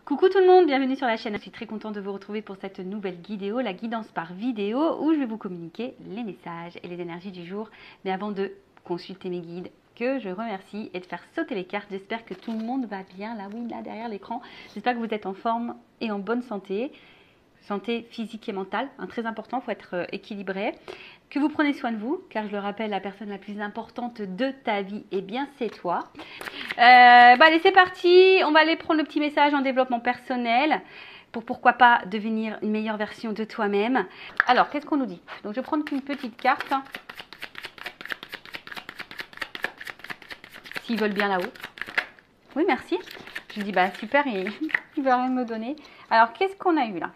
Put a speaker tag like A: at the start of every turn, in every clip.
A: Coucou tout le monde, bienvenue sur la chaîne. Je suis très contente de vous retrouver pour cette nouvelle vidéo, la guidance par vidéo, où je vais vous communiquer les messages et les énergies du jour. Mais avant de consulter mes guides, que je remercie et de faire sauter les cartes, j'espère que tout le monde va bien, là oui, là derrière l'écran. J'espère que vous êtes en forme et en bonne santé. Santé physique et mentale, très important, il faut être équilibré. Que vous prenez soin de vous, car je le rappelle, la personne la plus importante de ta vie, eh bien c'est toi. Allez, c'est parti, on va aller prendre le petit message en développement personnel pour pourquoi pas devenir une meilleure version de toi-même. Alors, qu'est-ce qu'on nous dit? Donc, je vais prendre une petite carte. S'ils veulent bien là-haut. Oui, merci. Je dis, bah super, il ne veut rien me donner. Alors, qu'est-ce qu'on a eu là?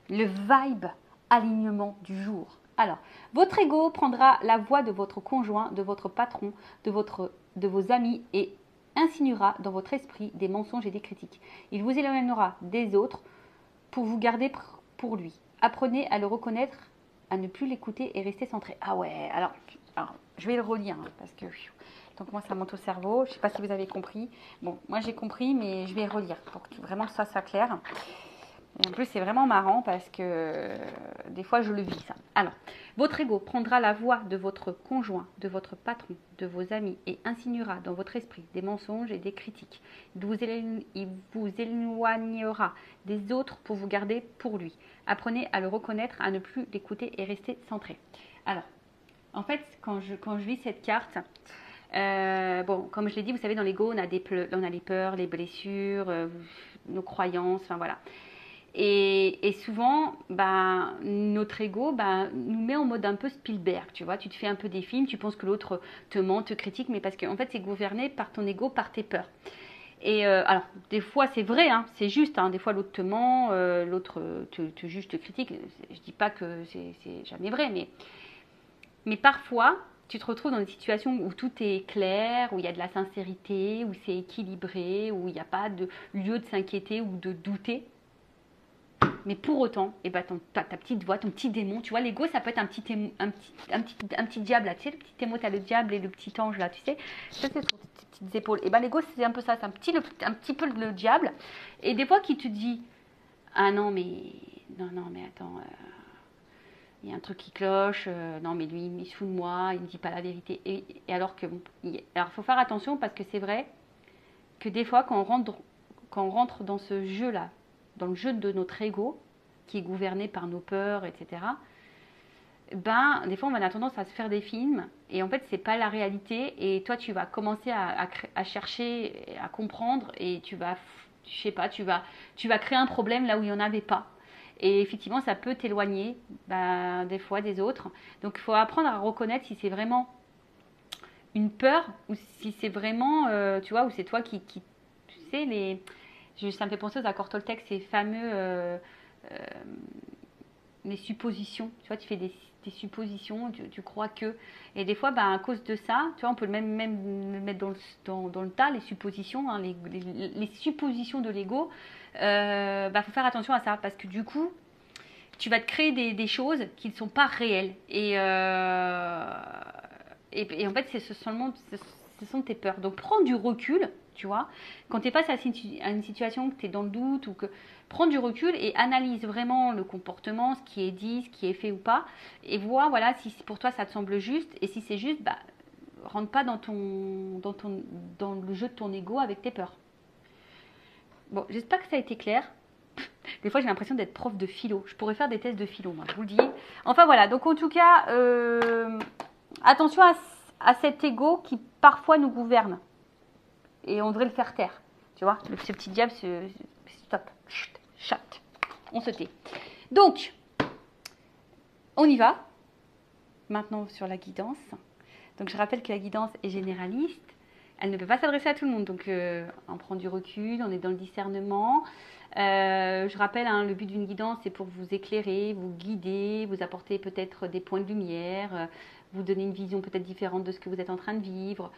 A: Le vibe alignement du jour. Alors, votre ego prendra la voix de votre conjoint, de votre patron, de vos amis et insinuera dans votre esprit des mensonges et des critiques. Il vous éloignera des autres pour vous garder pour lui. Apprenez à le reconnaître, à ne plus l'écouter et rester centré. Ah ouais, alors je vais le relire parce que donc moi ça monte au cerveau. Je ne sais pas si vous avez compris. Bon, moi j'ai compris, mais je vais relire pour que vraiment que ça soit clair. Et en plus, c'est vraiment marrant parce que des fois, je le vis, ça. Alors, votre ego prendra la voix de votre conjoint, de votre patron, de vos amis et insinuera dans votre esprit des mensonges et des critiques. Il vous éloignera des autres pour vous garder pour lui. Apprenez à le reconnaître, à ne plus l'écouter et rester centré. Alors, en fait, quand je lis cette carte, bon, comme je l'ai dit, vous savez, dans l'ego, on a les peurs, les blessures, nos croyances, enfin voilà. Et souvent, notre ego nous met en mode un peu Spielberg, tu vois. Tu te fais un peu des films, tu penses que l'autre te ment, te critique, mais parce qu'en fait, c'est gouverné par ton ego, par tes peurs. Et alors, des fois, c'est vrai, c'est juste. Des fois, l'autre te ment, l'autre te juge, te critique. Je dis pas que c'est jamais vrai, mais parfois, tu te retrouves dans des situations où tout est clair, où il y a de la sincérité, où c'est équilibré, où il n'y a pas de lieu de s'inquiéter ou de douter. Mais pour autant, ta petite voix, ton petit démon, tu vois, l'ego, ça peut être un petit diable, là, tu sais, le petit émo, t'as le diable et le petit ange, là, tu sais, ça, c'est sur tes petites épaules. Et l'ego, c'est un peu ça, c'est un petit peu le diable. Et des fois, qui te dit, ah non, mais attends, il y a un truc qui cloche, non, mais lui, il se fout de moi, il ne dit pas la vérité. Et alors que, alors, faut faire attention parce que c'est vrai que des fois, quand on rentre dans ce jeu-là, dans le jeu de notre ego, qui est gouverné par nos peurs, etc., des fois, on va avoir tendance à se faire des films, et en fait, c'est pas la réalité, et toi, tu vas commencer à chercher, à comprendre, et tu vas, je sais pas, tu vas créer un problème là où il n'y en avait pas. Et effectivement, ça peut t'éloigner, des fois, des autres. Donc, il faut apprendre à reconnaître si c'est vraiment une peur, ou si c'est vraiment, tu vois, ou c'est toi qui tu sais, ça me fait penser aux accords Toltec, ces fameux les suppositions. Tu vois, tu fais des suppositions, tu crois que. Et des fois, à cause de ça, tu vois, on peut même le mettre dans le tas, les suppositions, les suppositions de l'ego. Faut faire attention à ça parce que du coup, tu vas te créer des choses qui ne sont pas réelles. Et en fait, ce sont tes peurs. Donc, prends du recul, tu vois. Quand tu es face à une situation, que tu es dans le doute, ou que prends du recul et analyse vraiment le comportement, ce qui est dit, ce qui est fait ou pas. Et vois, voilà, si pour toi, ça te semble juste. Et si c'est juste, rentre pas dans le jeu de ton ego avec tes peurs. Bon, j'espère que ça a été clair. Des fois, j'ai l'impression d'être prof de philo. Je pourrais faire des tests de philo, moi, je vous le dis. Enfin, voilà. Donc, en tout cas, attention à cet ego qui, parfois, nous gouverne. Et on devrait le faire taire. Tu vois, ce petit diable, stop. Chut, chat. On se tait. Donc, on y va. Maintenant, sur la guidance. Donc, je rappelle que la guidance est généraliste. Elle ne peut pas s'adresser à tout le monde. Donc, on prend du recul, on est dans le discernement. Je rappelle, le but d'une guidance, c'est pour vous éclairer, vous guider, vous apporter peut-être des points de lumière, vous donner une vision peut-être différente de ce que vous êtes en train de vivre.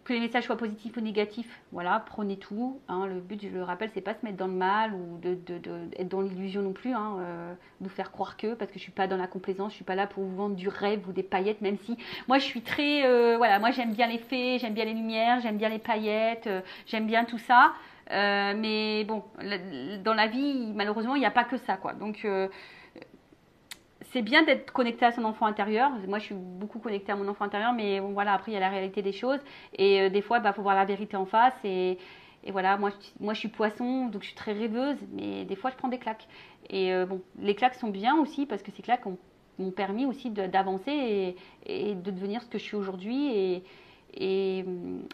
A: Que les messages soient positifs ou négatifs, voilà, prenez tout. Hein, le but, je le rappelle, c'est pas se mettre dans le mal ou être dans l'illusion non plus, hein, nous faire croire que, parce que je suis pas dans la complaisance, je suis pas là pour vous vendre du rêve ou des paillettes, même si moi je suis très, voilà, moi j'aime bien les fées, j'aime bien les lumières, j'aime bien les paillettes, j'aime bien tout ça. Mais bon, dans la vie, malheureusement, il n'y a pas que ça, quoi. Donc c'est bien d'être connecté à son enfant intérieur. Moi, je suis beaucoup connectée à mon enfant intérieur, mais bon, voilà, après, il y a la réalité des choses. Et des fois, il faut voir la vérité en face. Et voilà, moi, je suis poisson, donc je suis très rêveuse, mais des fois, je prends des claques. Et bon, les claques sont bien aussi, parce que ces claques m'ont permis aussi d'avancer et de devenir ce que je suis aujourd'hui. Et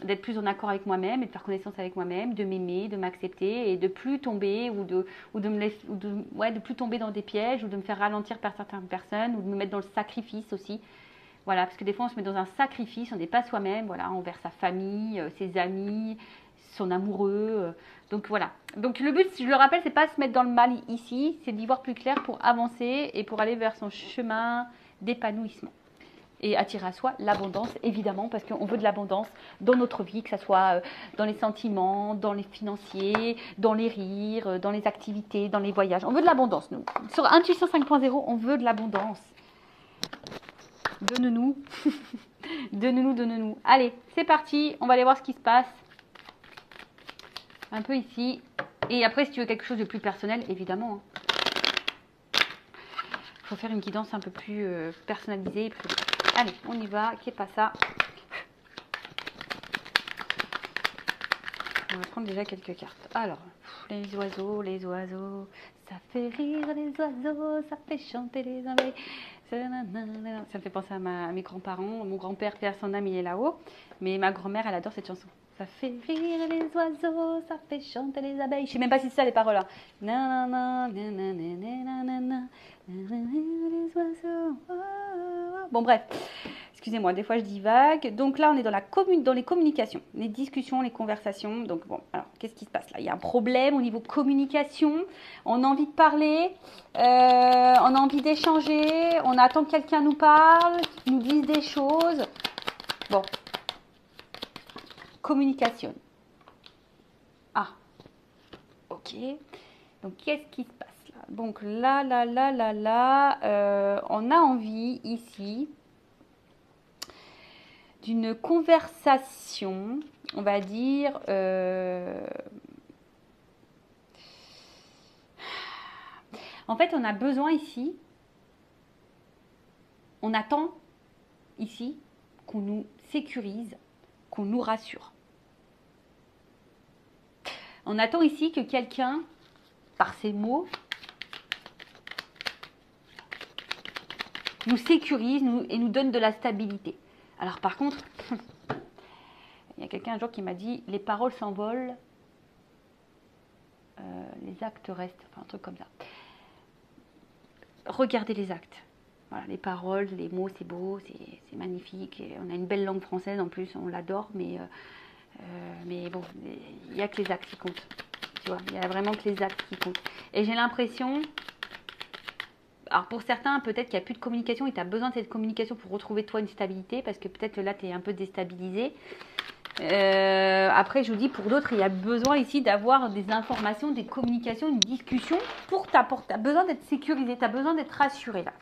A: d'être plus en accord avec moi-même et de faire connaissance avec moi-même, de m'aimer, de m'accepter et de plus tomber de plus tomber dans des pièges ou de me faire ralentir par certaines personnes ou de me mettre dans le sacrifice aussi. Voilà, parce que des fois on se met dans un sacrifice, on n'est pas soi-même, voilà, envers sa famille, ses amis, son amoureux. Donc voilà. Donc le but, je le rappelle, c'est pas se mettre dans le mal ici, c'est d'y voir plus clair pour avancer et pour aller vers son chemin d'épanouissement. Et attirer à soi l'abondance, évidemment, parce qu'on veut de l'abondance dans notre vie, que ce soit dans les sentiments, dans les financiers, dans les rires, dans les activités, dans les voyages. On veut de l'abondance, nous. Sur Intuition 5.0, on veut de l'abondance. Donne-nous. Donne-nous, donne-nous. Allez, c'est parti. On va aller voir ce qui se passe. Un peu ici. Et après, si tu veux quelque chose de plus personnel, évidemment. Il faut faire une guidance un peu plus personnalisée. Allez, on y va. Qu'est pas ça? On va prendre déjà quelques cartes. Alors, les oiseaux, ça fait rire les oiseaux, ça fait chanter les abeilles. Ça me fait penser à mes grands-parents. Mon grand-père, père son âme, il est là-haut. Mais ma grand-mère, elle adore cette chanson. Ça fait rire les oiseaux, ça fait chanter les abeilles. Je sais même pas si c'est ça les paroles. Hein. Les oiseaux. Bon bref, excusez-moi, des fois je divague. Donc là, on est dans les communications, les discussions, les conversations. Donc bon, alors qu'est-ce qui se passe là? Il y a un problème au niveau communication. On a envie de parler, on a envie d'échanger, on attend que quelqu'un nous parle, qu'il nous dise des choses. Bon. Communication. Ah, ok. Donc, qu'est-ce qui se passe là? Donc, là, on a envie ici d'une conversation, on va dire, en fait, on a besoin ici, on attend ici qu'on nous sécurise, qu'on nous rassure. On attend ici que quelqu'un, par ses mots, nous sécurise et nous donne de la stabilité. Alors par contre, il y a quelqu'un un jour qui m'a dit, les paroles s'envolent, les actes restent, enfin un truc comme ça. Regardez les actes. Voilà, les paroles, les mots, c'est beau, c'est magnifique. Et on a une belle langue française en plus, on l'adore, mais bon, il n'y a que les actes qui comptent. Tu vois, il n'y a vraiment que les actes qui comptent. Et j'ai l'impression, alors pour certains, peut-être qu'il n'y a plus de communication et tu as besoin de cette communication pour retrouver toi une stabilité, parce que peut-être là, tu es un peu déstabilisé. Après, je vous dis, pour d'autres, il y a besoin ici d'avoir des informations, des communications, une discussion pour t'apporter. Tu as besoin d'être sécurisé, tu as besoin d'être rassuré là.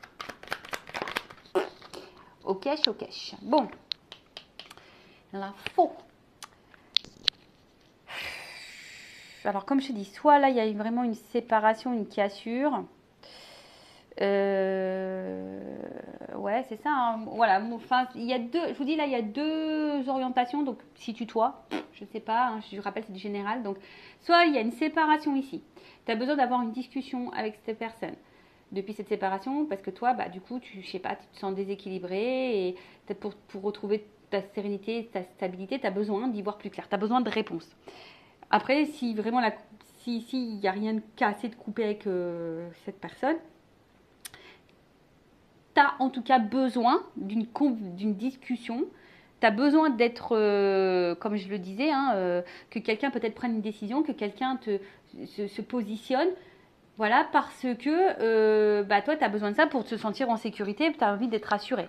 A: Ok. Bon. L'info. Alors, comme je te dis, soit là, il y a vraiment une séparation, une cassure. Ouais, c'est ça. Hein. Voilà. Enfin, il y a deux. Je vous dis là, il y a deux orientations. Donc, si tutoies, je ne sais pas. Hein, je rappelle, c'est du général. Donc, soit il y a une séparation ici. Tu as besoin d'avoir une discussion avec cette personne depuis cette séparation, parce que toi, bah, du coup, je sais pas, tu te sens déséquilibré et pour retrouver ta sérénité, ta stabilité, tu as besoin d'y voir plus clair. Tu as besoin de réponses. Après, si vraiment il n'y a rien de cassé, de coupé avec cette personne, tu as en tout cas besoin d'une discussion. Tu as besoin d'être, comme je le disais, hein, que quelqu'un peut-être prenne une décision, que quelqu'un se positionne. Voilà, parce que bah, toi, tu as besoin de ça pour te sentir en sécurité, tu as envie d'être rassuré.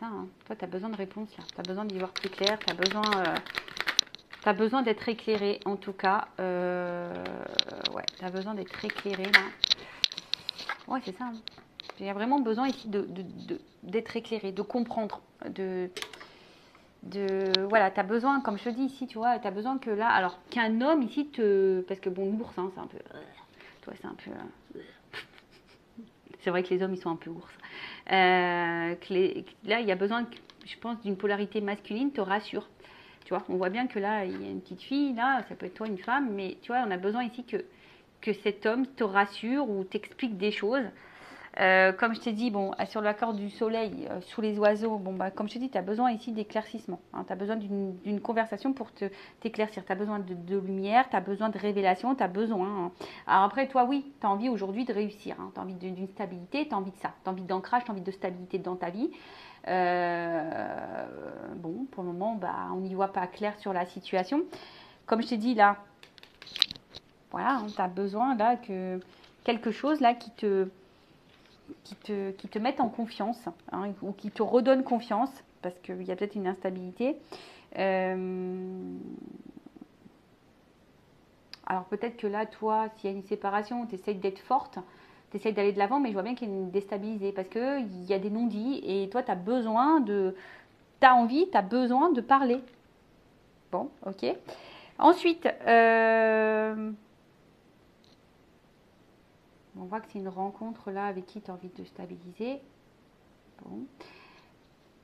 A: ça. Hein. Toi, tu as besoin de réponse là. Tu as besoin d'y voir plus clair. Tu as besoin d'être éclairé, en tout cas. Ouais, tu as besoin d'être éclairé là. Ouais, c'est ça. Hein. Il y a vraiment besoin ici d'être éclairé, de comprendre, voilà, tu as besoin, comme je te dis ici, tu vois, tu as besoin que là, alors qu'un homme ici parce que bon, l'ours, hein, c'est un peu, toi, c'est un peu, c'est vrai que les hommes, ils sont un peu ours. Là, il y a besoin, je pense, d'une polarité masculine, te rassure. Tu vois, on voit bien que là, il y a une petite fille, là, ça peut être toi, une femme, mais tu vois, on a besoin ici que cet homme te rassure ou t'explique des choses. Comme je t'ai dit, bon, sur l'accord du soleil, sous les oiseaux, bon, bah, comme je t'ai dit, tu as besoin ici d'éclaircissement. Hein, tu as besoin d'une conversation pour t'éclaircir. Tu as besoin de lumière, tu as besoin de révélation, tu as besoin. Hein. Alors après, toi, oui, tu as envie aujourd'hui de réussir. Hein, tu as envie d'une stabilité, tu as envie de ça. Tu as envie d'ancrage, tu as envie de stabilité dans ta vie. Bon, pour le moment, bah, on n'y voit pas clair sur la situation. Comme je t'ai dit, là, voilà, hein, tu as besoin là que quelque chose là qui te mettent en confiance, hein, ou qui te redonnent confiance, parce qu'il y a peut-être une instabilité. Alors peut-être que là, toi, s'il y a une séparation, tu essayes d'être forte, tu essayes d'aller de l'avant, mais je vois bien qu'il y a une déstabilisée, parce qu'il y a des non-dits, et toi, tu as besoin tu as envie, tu as besoin de parler. Bon, ok. Ensuite, on voit que c'est une rencontre là avec qui tu as envie de te stabiliser. Bon.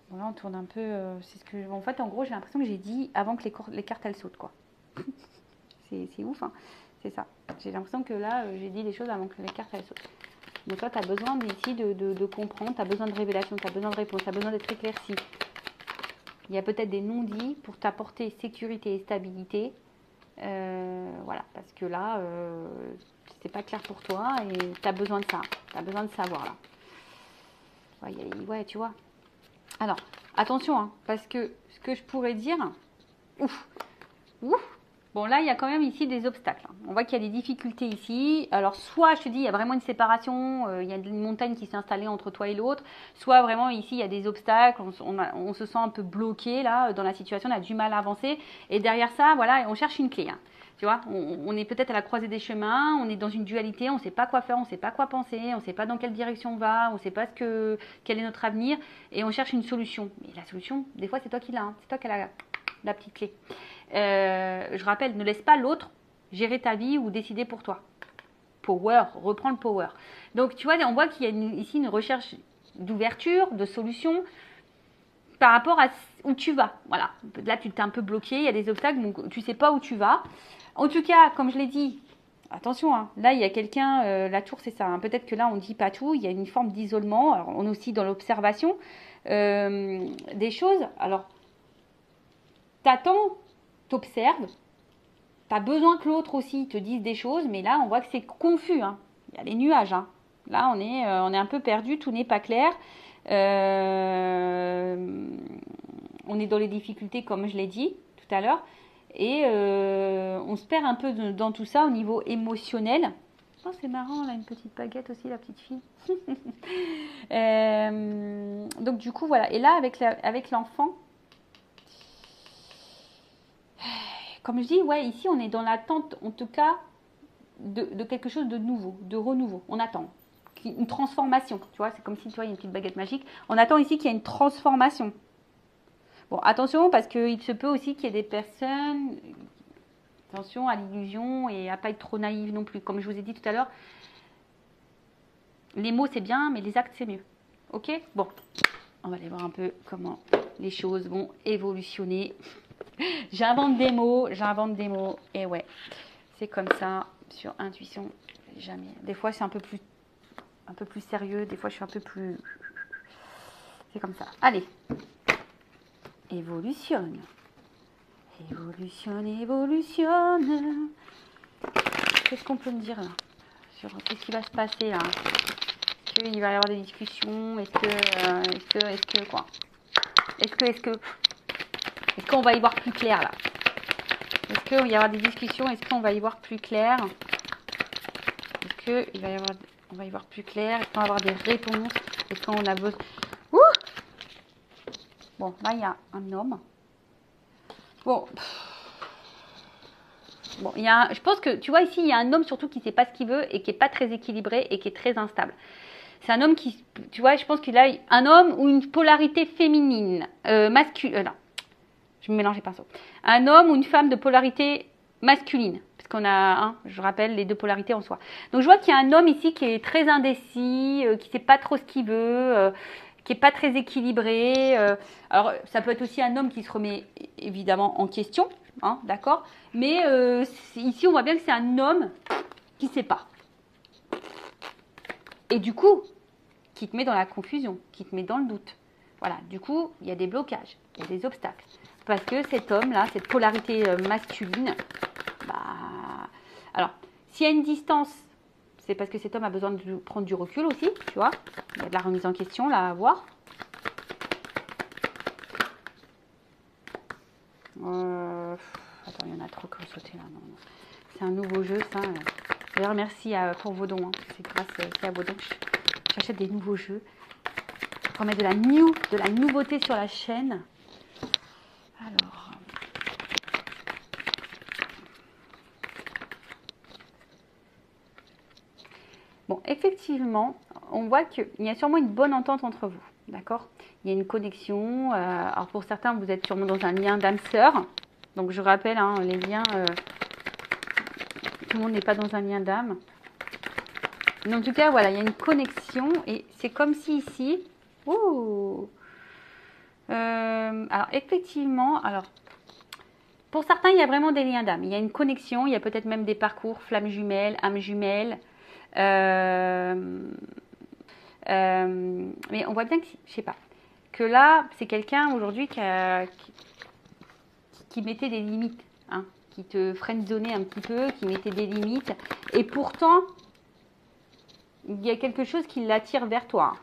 A: Bon, là, on tourne un peu. C'est ce que. En fait, en gros, j'ai l'impression que j'ai dit avant que les cartes elles sautent, quoi. C'est ouf, hein. C'est ça. J'ai l'impression que là, j'ai dit les choses avant que les cartes elles sautent. Donc, toi, tu as besoin ici de comprendre, tu as besoin de révélation, tu as besoin de réponse, tu as besoin d'être éclairci. Il y a peut-être des non-dits pour t'apporter sécurité et stabilité. Voilà, parce que là, c'est pas clair pour toi et tu as besoin de ça. Tu as besoin de savoir là. Ouais, tu vois. Alors, attention, hein, parce que ce que je pourrais dire, ouf, bon là, il y a quand même ici des obstacles. Hein. On voit qu'il y a des difficultés ici. Alors, soit, je te dis, il y a vraiment une séparation, il y a une montagne qui s'est installée entre toi et l'autre, soit vraiment ici, il y a des obstacles, on se sent un peu bloqué là, dans la situation, on a du mal à avancer. Et derrière ça, voilà, on cherche une clé. Hein. Tu vois, on est peut-être à la croisée des chemins, on est dans une dualité, on ne sait pas quoi faire, on ne sait pas quoi penser, on ne sait pas dans quelle direction on va, on ne sait pas quel est notre avenir, et on cherche une solution. Mais la solution, des fois, c'est toi qui l'as, hein. C'est toi qui as la petite clé. Je rappelle, ne laisse pas l'autre gérer ta vie ou décider pour toi. Power, reprends le power. Donc, tu vois, on voit qu'il y a ici une recherche d'ouverture, de solution, par rapport à où tu vas. Voilà, là, tu t'es un peu bloqué, il y a des obstacles, donc tu ne sais pas où tu vas. En tout cas, comme je l'ai dit, attention, hein, là, il y a quelqu'un, la tour, c'est ça. Hein, peut-être que là, on ne dit pas tout, il y a une forme d'isolement. Alors, on est aussi dans l'observation des choses. Alors, t'attends, t'observes, t'as besoin que l'autre aussi te dise des choses, mais là, on voit que c'est confus. Hein. Il y a les nuages. Hein. Là, on est un peu perdu, tout n'est pas clair. On est dans les difficultés, comme je l'ai dit tout à l'heure. Et on se perd un peu dans tout ça au niveau émotionnel. Oh, c'est marrant, là, une petite baguette aussi, la petite fille. Donc, du coup, voilà. Et là, avec l'enfant, comme je dis, ouais, ici, on est dans l'attente, en tout cas, de quelque chose de nouveau, de renouveau. On attend. Une transformation, tu vois, c'est comme si, tu vois, il y a une petite baguette magique. On attend ici qu'il y ait une transformation. Bon, attention, parce qu'il se peut aussi qu'il y ait des personnes... Attention à l'illusion et à pas être trop naïve non plus. Comme je vous ai dit tout à l'heure, les mots c'est bien, mais les actes c'est mieux. Ok? Bon, on va aller voir un peu comment les choses vont évolutionner. J'invente des mots, et ouais, c'est comme ça, sur intuition, jamais. Des fois c'est un peu plus sérieux, des fois je suis un peu plus... C'est comme ça. Allez, évolutionne. Évolutionne. Qu'est-ce qu'on peut me dire là sur qu'est-ce qui va se passer là? Est-ce qu'il va y avoir des discussions? Est-ce qu'on va y voir plus clair là? Est-ce qu'il va y avoir des discussions? Est-ce qu'on va y voir plus clair? On va y voir plus clair? Est-ce qu'on va avoir des réponses? Est-ce qu'on a besoin... Ouh! Bon, là, il y a un homme. Bon. Bon, je pense que, tu vois, ici, il y a un homme surtout qui ne sait pas ce qu'il veut et qui n'est pas très équilibré et qui est très instable. C'est un homme qui, tu vois, je pense qu'il a un homme ou une polarité féminine, masculine. Non, je me mélange les pinceaux. Un homme ou une femme de polarité masculine. Parce qu'on a, je rappelle, les deux polarités en soi. Donc, je vois qu'il y a un homme ici qui est très indécis, qui ne sait pas trop ce qu'il veut, qui n'est pas très équilibré. Alors, ça peut être aussi un homme qui se remet évidemment en question, d'accord. Mais ici, on voit bien que c'est un homme qui ne sait pas. Et du coup, qui te met dans la confusion, qui te met dans le doute. Voilà, du coup, il y a des blocages, il y a des obstacles. Parce que cet homme-là, cette polarité masculine, alors, s'il y a une distance, c'est parce que cet homme a besoin de prendre du recul aussi, tu vois. Il y a de la remise en question, là, à voir. Attends, il y en a trop qui ont sauté là. Non. C'est un nouveau jeu, ça. D'ailleurs, merci pour vos dons. C'est grâce à vos dons que j'achète des nouveaux jeux. Pour mettre de la nouveauté sur la chaîne. Alors. Bon, effectivement, on voit qu'il y a sûrement une bonne entente entre vous. D'accord? Il y a une connexion. Alors, pour certains, vous êtes sûrement dans un lien d'âme-sœur. Donc, je rappelle, les liens... tout le monde n'est pas dans un lien d'âme. Mais en tout cas, voilà, il y a une connexion. Et c'est comme si ici... alors, effectivement... Alors, pour certains, il y a vraiment des liens d'âme. Il y a une connexion. Il y a peut-être même des parcours, flammes jumelles, âmes jumelles. Mais on voit bien que, je sais pas, que là, c'est quelqu'un aujourd'hui qui mettait des limites, qui te friendzonnait un petit peu, qui mettait des limites. Et pourtant, il y a quelque chose qui l'attire vers toi.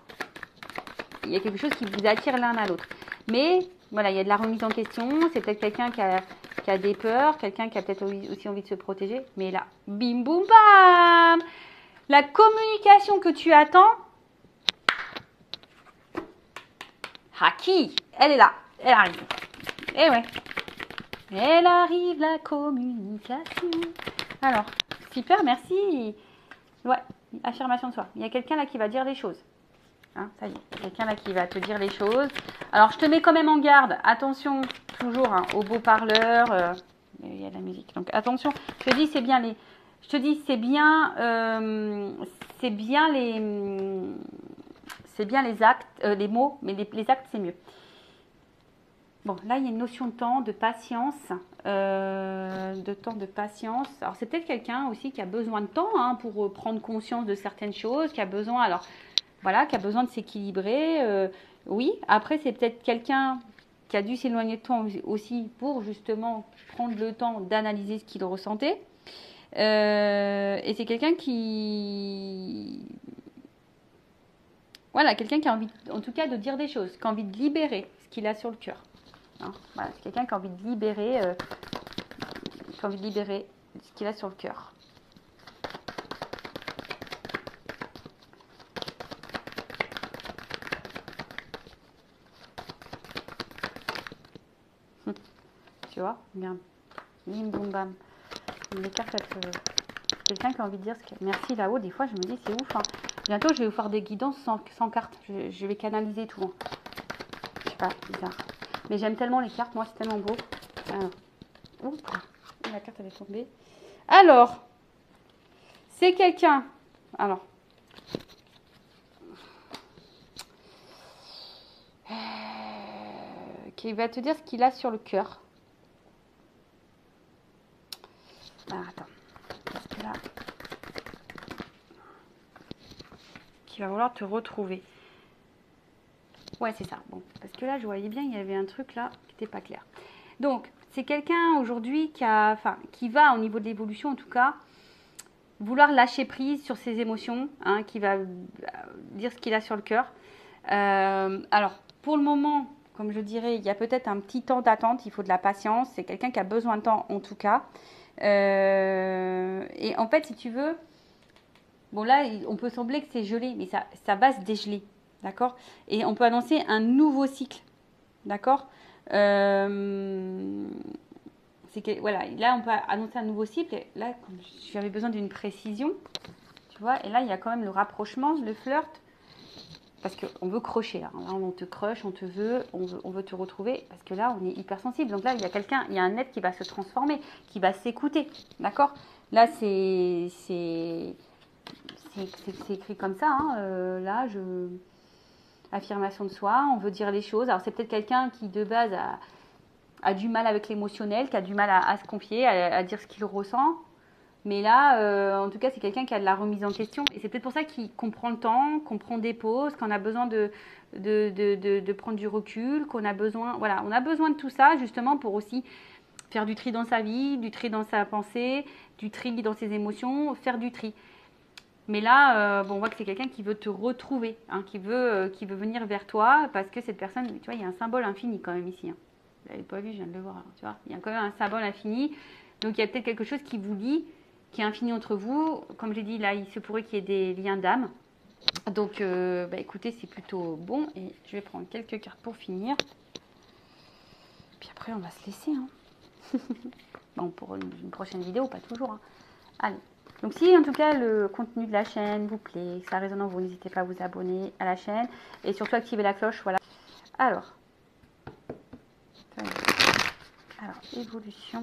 A: Il y a quelque chose qui vous attire l'un à l'autre. Mais voilà, il y a de la remise en question. C'est peut-être quelqu'un qui a des peurs, quelqu'un qui a peut-être aussi envie de se protéger. Mais là, bim boum bam! La communication que tu attends, Haki, elle est là, elle arrive. Eh ouais, elle arrive la communication. Alors, super, merci. Ouais, affirmation de soi. Il y a quelqu'un là qui va dire des choses. Ça y est, il y a quelqu'un là qui va te dire les choses. Alors, je te mets quand même en garde. Attention, toujours aux beaux parleurs. Il y a de la musique. Donc, attention, je te dis, c'est bien les... Je te dis, c'est bien les actes, les mots, mais les actes, c'est mieux. Bon, là, il y a une notion de temps, de patience, de patience. Alors, c'est peut-être quelqu'un aussi qui a besoin de temps pour prendre conscience de certaines choses, qui a besoin, alors, voilà, qui a besoin de s'équilibrer. Oui, après, c'est peut-être quelqu'un qui a dû s'éloigner de toi aussi pour justement prendre le temps d'analyser ce qu'il ressentait. Et c'est quelqu'un qui... Voilà, quelqu'un qui a envie, en tout cas, de dire des choses, qui a envie de libérer ce qu'il a sur le cœur. Voilà, c'est quelqu'un qui a envie de libérer, ce qu'il a sur le cœur. Tu vois, bien, bim boum bam. Les cartes, quelqu'un qui a envie de dire ce qu'il... Merci là-haut, des fois je me dis c'est ouf. Bientôt je vais vous faire des guidances sans cartes. Je vais canaliser tout. Je sais pas, bizarre. Mais j'aime tellement les cartes, moi c'est tellement beau. Alors, oups, la carte elle est tombée. Alors, c'est quelqu'un. Alors, qui va te dire ce qu'il a sur le cœur. Attends, parce que là, qui va vouloir te retrouver. Ouais, c'est ça. Bon, parce que là, je voyais bien, il y avait un truc là qui n'était pas clair. Donc, c'est quelqu'un aujourd'hui qui va au niveau de l'évolution, en tout cas, vouloir lâcher prise sur ses émotions, qui va dire ce qu'il a sur le cœur. Alors, pour le moment, comme je dirais, il y a peut-être un petit temps d'attente, il faut de la patience. C'est quelqu'un qui a besoin de temps, en tout cas. Et en fait, si tu veux, bon là, on peut sembler que c'est gelé, mais ça va se dégeler. D'accord? Et on peut annoncer un nouveau cycle. d'accord. Voilà, là, on peut annoncer un nouveau cycle. Et là, j'avais besoin d'une précision, tu vois. Et là, il y a quand même le rapprochement, le flirt. Parce qu'on veut crocher, là. Là, on te crush, on veut te retrouver. Parce que là, on est hypersensible. Donc là, il y a quelqu'un, il y a un être qui va se transformer, qui va s'écouter, d'accord. Là, c'est écrit comme ça, hein. Affirmation de soi, on veut dire les choses. Alors, c'est peut-être quelqu'un qui, de base, a du mal avec l'émotionnel, qui a du mal à se confier, à dire ce qu'il ressent. Mais là, en tout cas, c'est quelqu'un qui a de la remise en question. Et c'est peut-être pour ça qu'il comprend le temps, qu'on prend des pauses, qu'on a besoin de prendre du recul, qu'on a besoin, voilà, on a besoin de tout ça justement pour aussi faire du tri dans sa vie, du tri dans sa pensée, du tri dans ses émotions, faire du tri. Mais là, bon, on voit que c'est quelqu'un qui veut te retrouver, hein, qui veut venir vers toi parce que cette personne, tu vois, il y a un symbole infini quand même ici. Hein. Vous l'avez pas vu, je viens de le voir. Hein, tu vois, il y a quand même un symbole infini. Donc il y a peut-être quelque chose qui vous lie, qui est infini entre vous. Comme j'ai dit, là, il se pourrait qu'il y ait des liens d'âme. Donc, écoutez, c'est plutôt bon. Et je vais prendre quelques cartes pour finir. Puis après, on va se laisser. Hein. Bon, pour une prochaine vidéo, pas toujours. Hein. Allez. Donc si en tout cas le contenu de la chaîne vous plaît, que ça résonne en vous, n'hésitez pas à vous abonner à la chaîne et surtout activer la cloche. Voilà. Alors, évolution.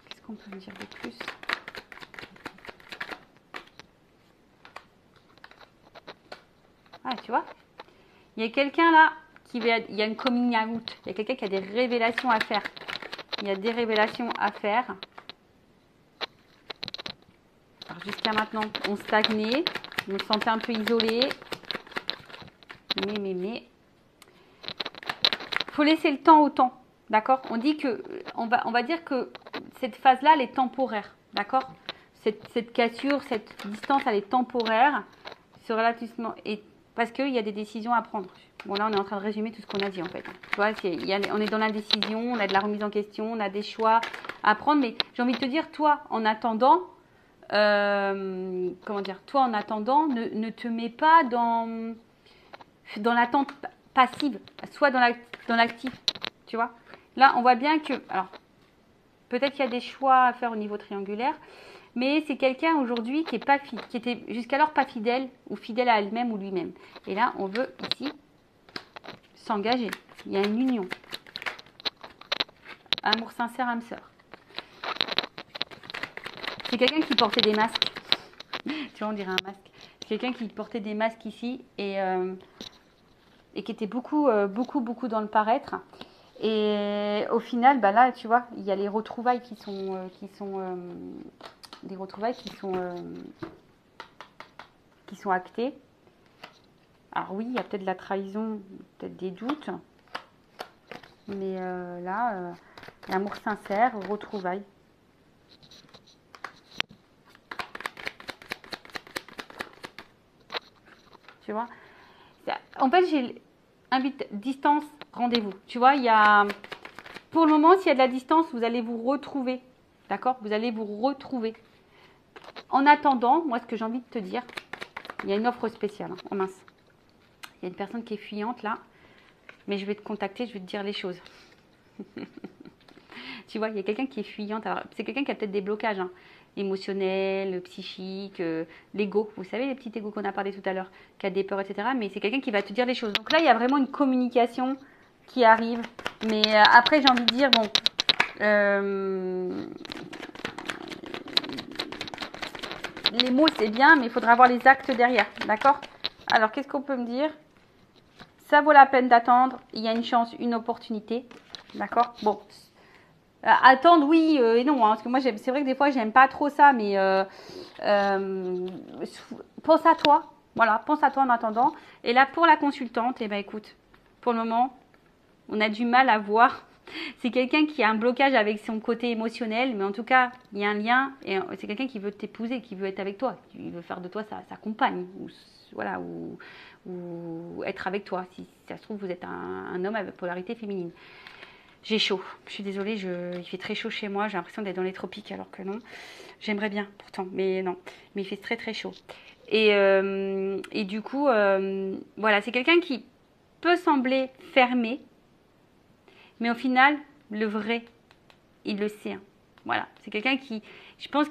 A: Qu'est-ce qu'on peut me dire de plus? Ah, tu vois, il y a quelqu'un là il y a une coming out. Il y a quelqu'un qui a des révélations à faire. Il y a des révélations à faire. Alors jusqu'à maintenant, on stagnait, on se sentait un peu isolé. Mais. Faut laisser le temps au temps, d'accord. On dit que, on va dire que cette phase-là, elle est temporaire, d'accord. Cette cassure, cette distance, elle est temporaire. Ce ralentissement est parce qu'il y a des décisions à prendre. Bon, là, on est en train de résumer tout ce qu'on a dit, en fait. Tu vois, on est dans l'indécision, on a de la remise en question, on a des choix à prendre. Mais j'ai envie de te dire, toi, en attendant, toi, en attendant, ne te mets pas dans l'attente passive, soit dans l'actif, tu vois. Là, on voit bien que, alors, peut-être qu'il y a des choix à faire au niveau triangulaire, mais c'est quelqu'un aujourd'hui qui était jusqu'alors pas fidèle ou fidèle à elle-même ou lui-même. Et là, on veut ici s'engager. Il y a une union. Amour sincère, âme sœur. C'est quelqu'un qui portait des masques. Tu vois, on dirait un masque. C'est quelqu'un qui portait des masques ici et qui était beaucoup dans le paraître. Et au final, bah là, tu vois, il y a les retrouvailles qui sont des retrouvailles qui sont actées. Alors oui, il y a peut-être de la trahison, peut-être des doutes, mais là, l'amour sincère, retrouvailles. Tu vois, en fait, j'ai distance, rendez-vous. Tu vois, il y a, pour le moment, s'il y a de la distance, vous allez vous retrouver, d'accord? Vous allez vous retrouver. En attendant, moi, ce que j'ai envie de te dire, il y a une offre spéciale. Hein. Oh mince. Il y a une personne qui est fuyante là. Mais je vais te contacter, je vais te dire les choses. Tu vois, il y a quelqu'un qui est fuyante. C'est quelqu'un qui a peut-être des blocages hein, émotionnels, psychiques, l'ego. Vous savez, les petits égos qu'on a parlé tout à l'heure, qui a des peurs, etc. Mais c'est quelqu'un qui va te dire les choses. Donc là, il y a vraiment une communication qui arrive. Mais après, j'ai envie de dire, bon... les mots, c'est bien, mais il faudra avoir les actes derrière. D'accord? Alors, qu'est-ce qu'on peut me dire? Ça vaut la peine d'attendre. Il y a une chance, une opportunité. D'accord? Bon. Attendre, oui et non. Hein, parce que moi, c'est vrai que des fois, j'aime pas trop ça. Mais pense à toi. Voilà, pense à toi en attendant. Et là, pour la consultante, eh ben, écoute, pour le moment, on a du mal à voir. C'est quelqu'un qui a un blocage avec son côté émotionnel, mais en tout cas, il y a un lien, et c'est quelqu'un qui veut t'épouser, qui veut être avec toi, qui veut faire de toi sa compagne, voilà, ou être avec toi. Si ça se trouve, vous êtes un homme avec polarité féminine. J'ai chaud, je suis désolée, il fait très chaud chez moi, j'ai l'impression d'être dans les tropiques, alors que non. J'aimerais bien, pourtant, mais non. Mais il fait très très chaud. Et du coup, voilà, c'est quelqu'un qui peut sembler fermé, mais au final, le vrai, il le sait. Hein. Voilà, c'est quelqu'un qui, je pense,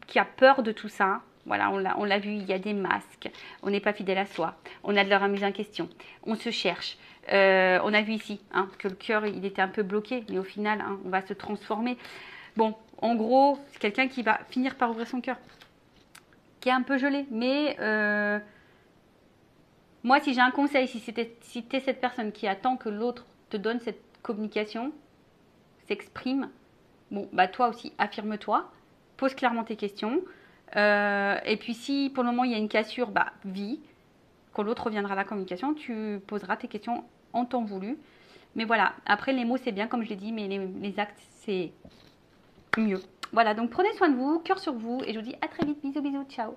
A: qui a peur de tout ça. Voilà, on l'a vu, il y a des masques, on n'est pas fidèle à soi, on a de la remise en question, on se cherche. On a vu ici hein, que le cœur, il était un peu bloqué, mais au final, hein, on va se transformer. Bon, en gros, c'est quelqu'un qui va finir par ouvrir son cœur, qui est un peu gelé, mais moi, si j'ai un conseil, si t'es cette personne qui attend que l'autre te donne cette communication, s'exprime, bon, bah toi aussi, affirme-toi, pose clairement tes questions. Et puis si pour le moment il y a une cassure, bah vis. Quand l'autre reviendra à la communication, tu poseras tes questions en temps voulu. Mais voilà, après les mots c'est bien comme je l'ai dit, mais les actes c'est mieux. Voilà, donc prenez soin de vous, cœur sur vous, et je vous dis à très vite, bisous bisous, ciao.